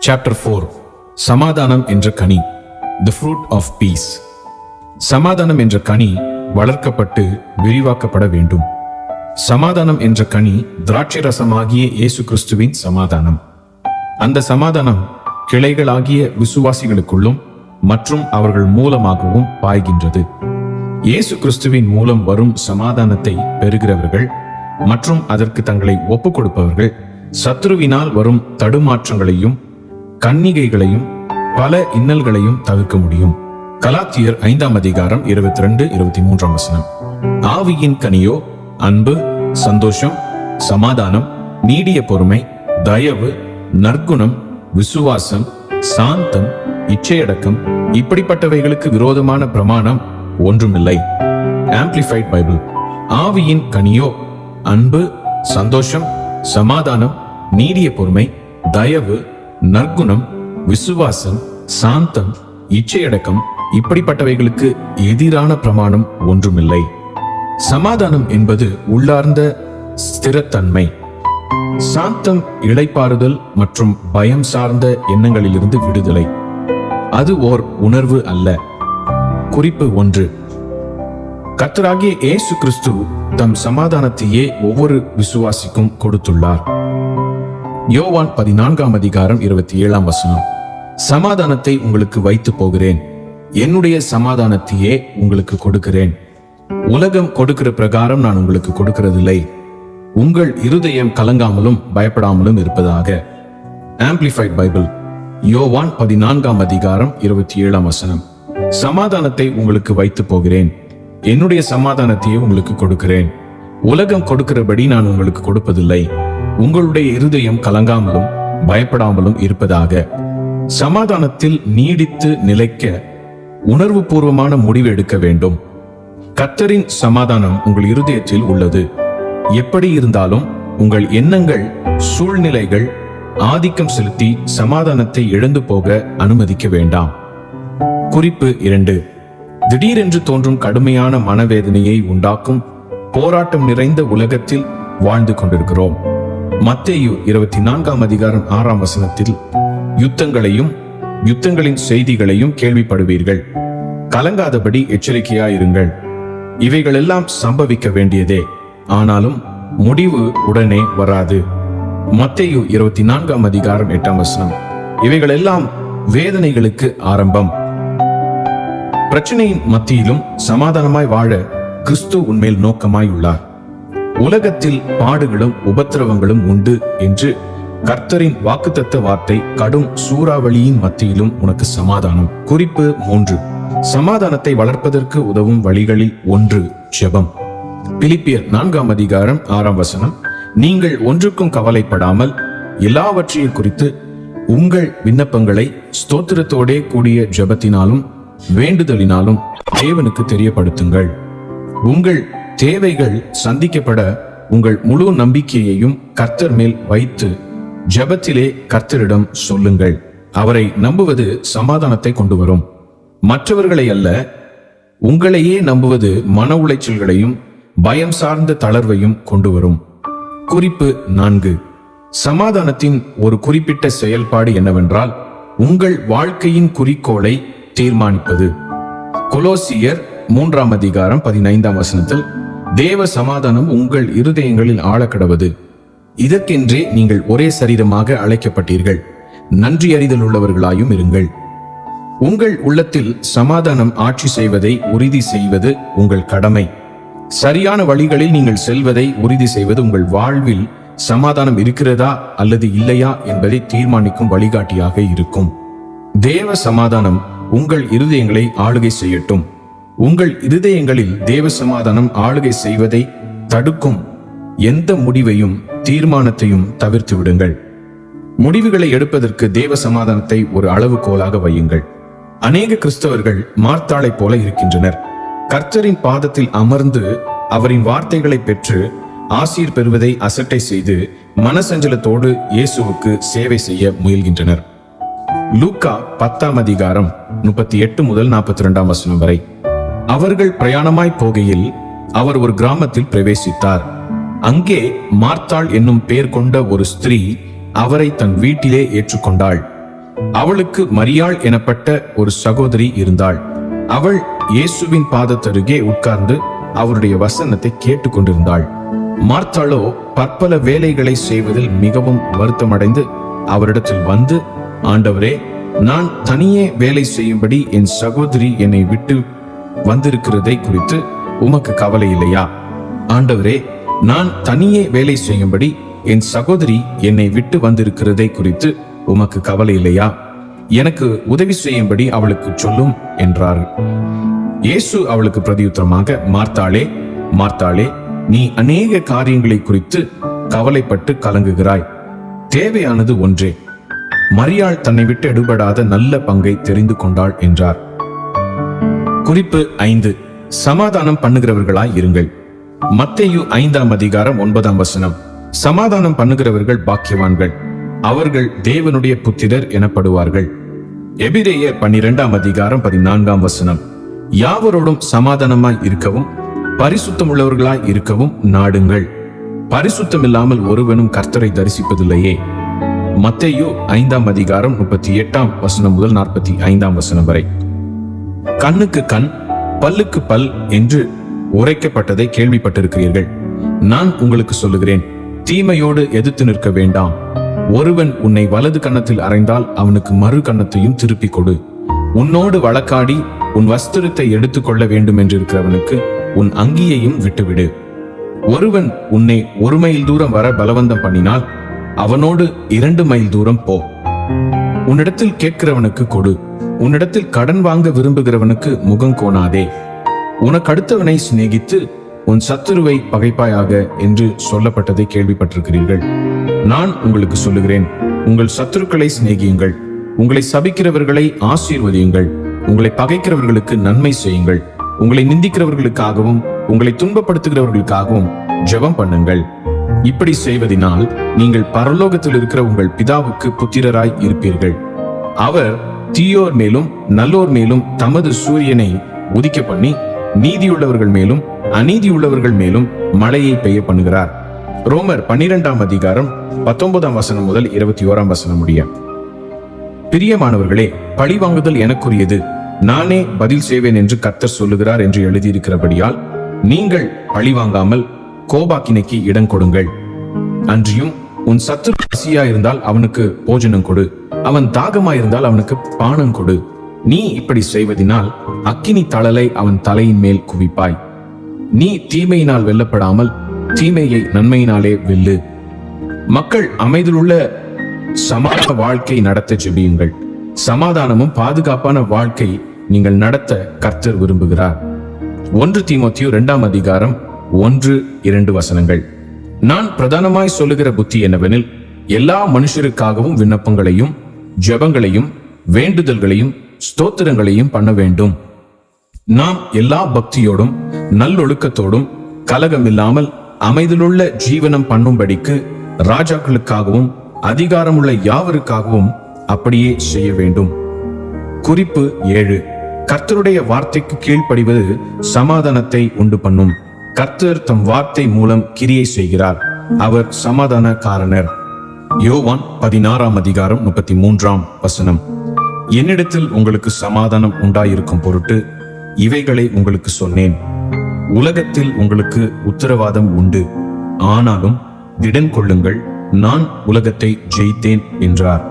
Chapter 4 சமாதானம் என்ற கனி, The Fruit of Peace. சமாதானம் என்ற கனி வளர்க்கப்பட்டு விரிவாக்கப்பட வேண்டும். சமாதானம் என்ற கனி திராட்சை ரசமாகிய இயேசு கிறிஸ்துவின் சமாதானம். அந்த சமாதானம் கிளைகளாகிய விசுவாசிகளுக்குள்ளும் மற்றும் அவர்கள் மூலமாகவும் பாய்கின்றது. இயேசு கிறிஸ்துவின் மூலம் வரும் சமாதானத்தை பெறுகிறவர்கள் மற்றும் அதற்கு தங்களை ஒப்புக் கொடுப்பவர்கள் சத்ருவினால் வரும் தடுமாற்றங்களையும் கன்னிகைகளையும் பல இன்னல்களையும் தவிர்க்க முடியும். கலாத்தியர் 5ஆம் அதிகாரம் 22-23 வசனம். ஆவியின் கனியோ அன்பு, சந்தோஷம், சமாதானம், நீடிய பொறுமை, தயவு, நற்குணம், விசுவாசம், சாந்தம், இச்சையடக்கம், இப்படிப்பட்டவைகளுக்கு விரோதமான பிரமாணம் ஒன்றுமில்லை. Amplified Bible. ஆவியின் கனியோ அன்பு, சந்தோஷம், சமாதானம், நீடிய பொறுமை, தயவு, நற்குணம், விசுவாசம், சாந்தம், இச்சையடக்கம், இப்படிப்பட்டவைகளுக்கு எதிரான பிரமாணம் ஒன்றுமில்லை. சமாதானம் என்பது உள்ளார்ந்த ஸ்திரத்தன்மை. சாந்தம் இளைப்பாறுதல் மற்றும் பயம் சார்ந்த எண்ணங்களிலிருந்து விடுதலை. அது ஓர் உணர்வு அல்ல. குறிப்பு 1. கர்த்தராகிய இயேசு கிறிஸ்து தம் சமாதானத்தையே ஒவ்வொரு விசுவாசிக்கும் கொடுத்துள்ளார். யோவான் 14ஆம் அதிகாரம் 27ஆம் வசனம். சமாதானத்தை உங்களுக்கு வைத்து போகிறேன், என்னுடைய சமாதானத்தையே உங்களுக்கு கொடுக்கிறேன். உலகம் கொடுக்கிற பிரகாரம் நான் உங்களுக்கு கொடுக்கிறதில்லை. உங்கள் இருதயம் கலங்காமலும் பயப்படாமலும் இருப்பதாக. Amplified Bible. யோவான் 14ஆம் அதிகாரம் 27ஆம் வசனம். சமாதானத்தை உங்களுக்கு வைத்து போகிறேன், என்னுடைய சமாதானத்தையே உங்களுக்கு கொடுக்கிறேன். உலகம் கொடுக்கிறபடி நான் உங்களுக்கு கொடுப்பதில்லை. உங்களுடைய இருதயம் கலங்காமலும் பயப்படாமலும் இருப்பதாக. சமாதானத்தில் நீடித்து நிலைக்க உணர்வு பூர்வமான முடிவு எடுக்க வேண்டும். கர்த்தரின் சமாதானம் உங்கள் இருதயத்தில் உள்ளது. எப்படி இருந்தாலும் உங்கள் எண்ணங்கள், சூழ்நிலைகள் ஆதிக்கம் செலுத்தி சமாதானத்தை இழந்து போக அனுமதிக்க வேண்டாம். குறிப்பு 2. திடீரென்று தோன்றும் கடுமையான மனவேதனையை உண்டாக்கும் போராட்டம் நிறைந்த உலகத்தில் வாழ்ந்து கொண்டிருக்கிறோம். மத்தேயு 24ஆம் அதிகாரம் 6ஆம் வசனத்தில் யுத்தங்களையும் யுத்தங்களின் செய்திகளையும் கேள்விப்படுவீர்கள். கலங்காதபடி எச்சரிக்கையாயிருங்கள். இவைகளெல்லாம் சம்பவிக்க வேண்டியதே, ஆனாலும் முடிவு உடனே வராது. மத்தேயு 24ஆம் அதிகாரம் 8ஆம் வசனம். இவைகளெல்லாம் வேதனைகளுக்கு ஆரம்பம். பிரச்சனையின் மத்தியிலும் சமாதானமாய் வாழ கிறிஸ்து உன்மேல் நோக்கமாய் உள்ளார். உலகத்தில் பாடுகளும் உபத்திரவங்களும் உண்டு என்று கர்த்தரின் வாக்குத்தத்த வார்த்தை. கடும் சூறாவளியின் மத்தியிலும் உனக்கு சமாதானம். குறிப்பு 3. சமாதானத்தை வளர்ப்பதற்கு உதவும் வழிகளில் 1 ஜெபம். பிலிப்பியர் 4ஆம் அதிகாரம் 6ஆம் வசனம். நீங்கள் ஒன்றுக்கும் கவலைப்படாமல் எல்லாவற்றையும் குறித்து உங்கள் விண்ணப்பங்களை ஸ்தோத்திரத்தோடே கூடிய ஜெபத்தினாலும் வேண்டுதலினாலும் தேவனுக்கு தெரியப்படுத்துங்கள். உங்கள் தேவைகள் சந்திக்கப்பட உங்கள் முழு நம்பிக்கையையும் கர்த்தர் மேல் வைத்து ஜெபத்திலே கர்த்தரிடம் சொல்லுங்கள். அவரை நம்புவது சமாதானத்தை கொண்டு வரும். மற்றவர்களை அல்ல, உங்களையே நம்புவது மன உளைச்சல்களையும் பயம் சார்ந்த தளர்வையும் கொண்டு வரும். குறிப்பு 4. சமாதானத்தின் ஒரு குறிப்பிட்ட செயல்பாடு என்னவென்றால் உங்கள் வாழ்க்கையின் குறிக்கோளை தீர்மானிப்பது. கொலோசியர் 3ஆம் அதிகாரம் 15ஆம் வசனத்தில் தேவ சமாதானம் உங்கள் இருதயங்களில் ஆழக்கடவது. இதற்கென்றே நீங்கள் ஒரே சரீரமாக அழைக்கப்பட்டீர்கள். நன்றி அறிதல் உள்ளவர்களாயும் இருங்கள். உங்கள் உள்ளத்தில் சமாதானம் ஆட்சி செய்வதை உறுதி செய்வது உங்கள் கடமை. சரியான வழிகளில் நீங்கள் செல்வதை உறுதி செய்வது உங்கள் வாழ்வில் சமாதானம் இருக்கிறதா அல்லது இல்லையா என்பதை தீர்மானிக்கும் வழிகாட்டியாக இருக்கும். தேவ சமாதானம் உங்கள் இருதயங்களை ஆளுகை செய்யட்டும். உங்கள் இருதயங்களில் தேவ சமாதானம் ஆளுகை செய்வதை தடுக்கும் எந்த முடிவையும் தீர்மானத்தையும் தவிர்த்து விடுங்கள். முடிவுகளை எடுப்பதற்கு தேவ சமாதானத்தை ஒரு அளவுகோலாக வையுங்கள். அநேக கிறிஸ்தவர்கள் மார்த்தாளை போல இருக்கின்றனர். கர்த்தரின் பாதத்தில் அமர்ந்து அவரின் வார்த்தைகளை பெற்று ஆசீர் பெறுவதை அசட்டை செய்து மனசஞ்சலத்தோடு இயேசுவுக்கு சேவை செய்ய முயல்கின்றனர். லூக்கா 10ஆம் அதிகாரம் 38 முதல் 42ஆம் வசனம் வரை. அவர்கள் பிரயாணமாய் போகையில் அவர் ஒரு கிராமத்தில் பிரவேசித்தார். அங்கே மார்த்தாள் என்னும் பெயர் கொண்ட ஒரு ஸ்திரீ அவரை தன் வீட்டிலே ஏற்றுக்கொண்டாள். அவளுக்கு மரியாள் எனப்பட்ட ஒரு சகோதரி இருந்தாள். அவள் இயேசுவின் பாதத்தருகே உட்கார்ந்து அவருடைய வசனத்தை கேட்டுக்கொண்டிருந்தாள். மார்த்தாளோ பற்பல வேலைகளை செய்வதில் மிகவும் வருத்தமடைந்து அவரிடத்தில் வந்து, ஆண்டவரே, நான் தனியே வேலை செய்யும்படி என் சகோதரி என்னை விட்டு வந்திருக்கிறதை குறித்து உமக்கு கவலை இல்லையா? ஆண்டவரே, நான் தனியே வேலை செய்யும்படி என் சகோதரி என்னை விட்டு வந்திருக்கிறதை குறித்து உமக்கு கவலை இல்லையா? எனக்கு உதவி செய்யும்படி அவளுக்கு சொல்லும் என்றார். இயேசு அவளுக்கு பிரதியுத்தரமாக, மார்த்தாளே, மார்த்தாளே, நீ அநேக காரியங்களை குறித்து கவலைப்பட்டு கலங்குகிறாய். தேவையானது ஒன்றே. மரியாள் தன்னை விட்டு எடுபடாத நல்ல பங்கை தெரிந்து கொண்டாள் என்றார். குறிப்பு 5. சமாதானம் பண்ணுகிறவர்களாய் இருங்கள். மத்தேயு 5ஆம் அதிகாரம் 9ஆம் வசனம். சமாதானம் பண்ணுகிறவர்கள் பாக்கியவான்கள், அவர்கள் தேவனுடைய புத்திரர் எனப்படுவார்கள். எபிரேயர் 12ஆம் அதிகாரம் 14ஆம் வசனம். யாவரோடும் சமாதானமாய் இருக்கவும் பரிசுத்தமுள்ளவர்களாய் இருக்கவும் நாடுங்கள். பரிசுத்தம் இல்லாமல் ஒருவனும் கர்த்தரை தரிசிப்பதில்லையே. மத்தேயு 5ஆம் அதிகாரம் 38ஆம் வசனம் முதல் 45ஆம் வசனம் வரை. கண்ணுக்கு கண், பல்லுக்கு பல் என்று உரைக்கப்பட்டதை கேள்விப்பட்டிருக்கிறீர்கள். நான் உங்களுக்கு சொல்லுகிறேன், தீமையோடு எதிர்த்து நிற்க வேண்டாம். ஒருவன் உன்னை வலது கன்னத்தில் அறைந்தால் அவனுக்கு மறு கன்னத்தையும் திருப்பிக் கொடு. உன்னோடு வழக்காடி உன் வஸ்திரத்தை எடுத்துக்கொள்ள வேண்டும் என்றிருக்கிறவனுக்கு உன் அங்கியையும் விட்டுவிடு. ஒருவன் உன்னை 1 மைல் தூரம் வர பலவந்தம் பண்ணினால் அவனோடு 2 மைல் தூரம் போ. உன்னிடத்தில் கேட்கிறவனுக்கு கொடு. உன்னிடத்தில் கடன் வாங்க விரும்புகிறவனுக்கு முகம் கோணாதே. உனக்கு அடுத்தவனை சிநேகித்து உன் சத்துருவை பகைப்பாயாக என்று சொல்லப்பட்டதை கேள்விப்பட்டிருக்கிறீர்கள். நான் உங்களுக்கு சொல்லுகிறேன், உங்கள் சத்துருக்களை சிநேகியுங்கள், உங்களை சபிக்கிறவர்களை ஆசீர்வதியுங்கள், உங்களை பகைக்கிறவர்களுக்கு நன்மை செய்யுங்கள், உங்களை நிந்திக்கிறவர்களுக்காகவும் உங்களை துன்பப்படுத்துகிறவர்களுக்காகவும் ஜெபம் பண்ணுங்கள். இப்படி செய்வதனால் நீங்கள் பரலோகத்தில் இருக்கிற உங்கள் பிதாவுக்கு புத்திரராய் இருப்பீர்கள். அவர் தீயோர் மேலும் நல்லோர் மேலும் தமது சூரியனை உதிக்க பண்ணி நீதியுள்ளவர்கள் மேலும் அநீதியுள்ளவர்கள் மேலும் மழையை பெய்ய பண்ணுகிறார். ரோமர் 12ஆம் அதிகாரம் 19ஆம் வசனம் முதல் 21ஆம் வசனம் முடிய. பிரியமானவர்களே, பழிவாங்குதல் எனக்குரியது, நானே பதில் செய்வேன் என்று கர்த்தர் சொல்லுகிறார் என்று எழுதியிருக்கிறபடியால் நீங்கள் பழிவாங்காமல் கோபாக்கினைக்கு இடம் கொடுங்கள். அன்றியும் உன் சத்துரு பசியா இருந்தால் அவனுக்கு போஜனம் கொடு, அவன் தாகமாயிருந்தால் அவனுக்கு பானம் கொடு. நீ இப்படி செய்வதினால் அக்கினி தழலை அவன் தலையின் மேல் குவிப்பாய். நீ தீமையினால் வெல்லப்படாமல் தீமையை நன்மையினாலே வெல்லு. மக்கள் அமைதியுள்ள சமாதான வாழ்க்கை நடத்த ஜெபியுங்கள். சமாதானமும் பாதுகாப்பான வாழ்க்கை நீங்கள் நடத்த கர்த்தர் விரும்புகிறார். 1 தீமோத்தேயு 2ஆம் அதிகாரம் 1-2 வசனங்கள். நான் பிரதானமாய் சொல்லுகிற புத்தி என்னவெனில், எல்லா மனுஷருக்காகவும் விண்ணப்பங்களையும் ஜெபங்களையும் வேண்டுதல்களையும் ஸ்தோத்திரங்களையும் பண்ண வேண்டும். நாம் எல்லா பக்தியோடும் நல்லொழுக்கத்தோடும் கலகமில்லாமல் அமைதியுள்ள ஜீவனம் பண்ணும்படிக்கு ராஜாக்களுக்காகவும் அதிகாரமுள்ள யாவருக்காகவும் அப்படியே செய்ய வேண்டும். குறிப்பு 7. கர்த்தருடைய வார்த்தைக்கு கீழ்ப்படிவது சமாதானத்தை உண்டு பண்ணும். கர்த்தர் தம் வார்த்தை மூலம் கிரியை செய்கிறார். அவர் சமாதான காரணர். யோவான் 16ஆம் அதிகாரம் 33ஆம் வசனம். என்னிடத்தில் உங்களுக்கு சமாதானம் உண்டாயிருக்கும் பொருட்டு இவைகளை உங்களுக்கு சொன்னேன். உலகத்தில் உங்களுக்கு உத்தரவாதம் உண்டு, ஆனாலும் திடன் கொள்ளுங்கள், நான் உலகத்தை ஜெயித்தேன் என்றார்.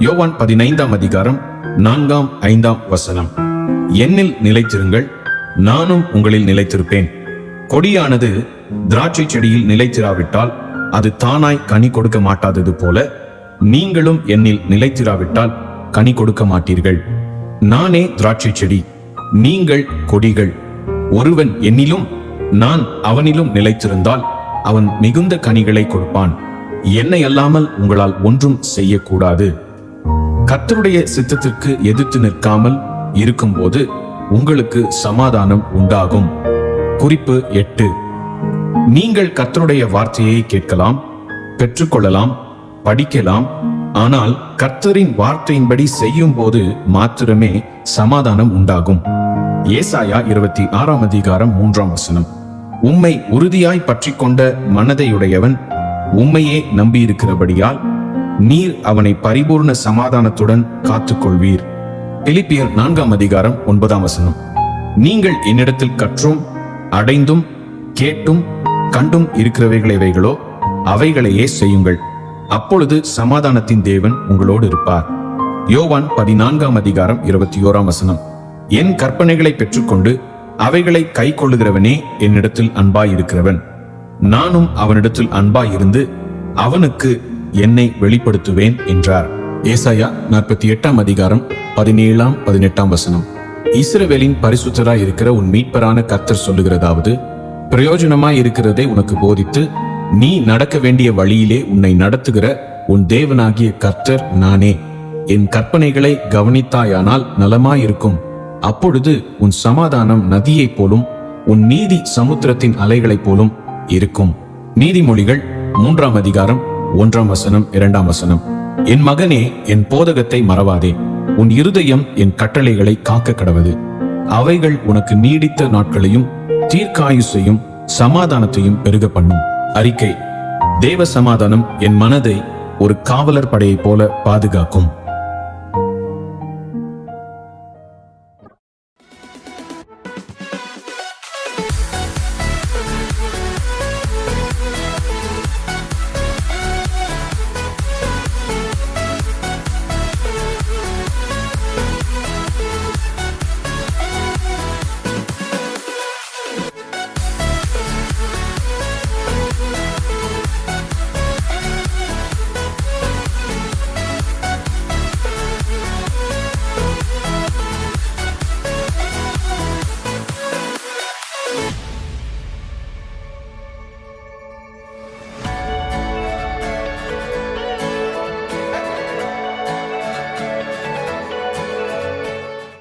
யோவான் 15ஆம் அதிகாரம் 4-5ஆம் வசனம். என்னில் நிலைத்திருங்கள், நானும் உங்களில் நிலைத்திருப்பேன். கொடியானது திராட்சை செடியில் நிலைத்திராவிட்டால் அது தானாய் கனி கொடுக்க மாட்டாதது போல நீங்களும் என்னில் நிலைத்திராவிட்டால் கனி கொடுக்க மாட்டீர்கள். நானே திராட்சை செடி, நீங்கள் கொடிகள். ஒருவன் என்னிலும் நான் அவனிலும் நிலைத்திருந்தால் அவன் மிகுந்த கனிகளை கொடுப்பான். என்னை அல்லாமல் உங்களால் ஒன்றும் செய்யக்கூடாது. கர்த்தருடைய சித்தத்திற்கு எதிர்த்து நிற்காமல் இருக்கும்போது உங்களுக்கு சமாதானம் உண்டாகும். குறிப்பு 8. நீங்கள் கர்த்தருடைய வார்த்தையை கேட்கலாம், பெற்றுக்கொள்ளலாம், படிக்கலாம். ஆனால் கர்த்தரின் வார்த்தையின்படி செய்யும் போது மாத்திரமே சமாதானம் உண்டாகும். ஏசாயா 26ஆம் அதிகாரம் 3ஆம் வசனம். உம்மை உறுதியாய் பற்றி கொண்ட மனதையுடையவன் உம்மையே நம்பியிருக்கிறபடியால் நீர் அவனை பரிபூர்ண சமாதானத்துடன் காத்துக்கொள்வீர். பிலிப்பியர் 4:9. நீங்கள் என்னிடத்தில் கற்றும் அடைந்தும் கேட்டும் கண்டும் இருக்கிறவைகளோ அவைகளையே செய்யுங்கள், அப்பொழுது சமாதானத்தின் தேவன் உங்களோடு இருப்பார். யோவான் 14:21. என் கற்பனைகளை பெற்றுக்கொண்டு அவைகளை கை கொள்ளுகிறவனே என்னிடத்தில் அன்பாயிருக்கிறவன், நானும் அவனிடத்தில் அன்பாயிருந்து அவனுக்கு என்னை வெளிப்படுத்துவேன் என்றார். ஏசாயா 48:17-18. இஸ்ரவேலின் பரிசுத்தராய் இருக்கிற உன் மீட்பரான கர்த்தர் சொல்லுகிறதாவது, பிரயோஜனமாய் இருக்கிறதை உனக்கு போதித்து நீ நடக்க வேண்டிய வழியிலே உன்னை நடத்துகிற உன் தேவனாகிய கர்த்தர் நானே. என் கற்பனைகளை கவனித்தாயானால் நலமாயிருக்கும், அப்பொழுது உன் சமாதானம் நதியைப் போலும் உன் நீதி சமுத்திரத்தின் அலைகளைப் போலும் இருக்கும். நீதிமொழிகள் 3:1-2. என் மகனே, என் போதகத்தை மறவாதே, உன் இருதயம் என் கட்டளைகளை காக்க கடவது. அவைகள் உனக்கு நீடித்த நாட்களையும் தீர்க்காயுசையும் சமாதானத்தையும் பெருக பண்ணும். அறிக்கை: தேவ சமாதானம் என் மனதை ஒரு காவலர் படையைப் போல பாதுகாக்கும்.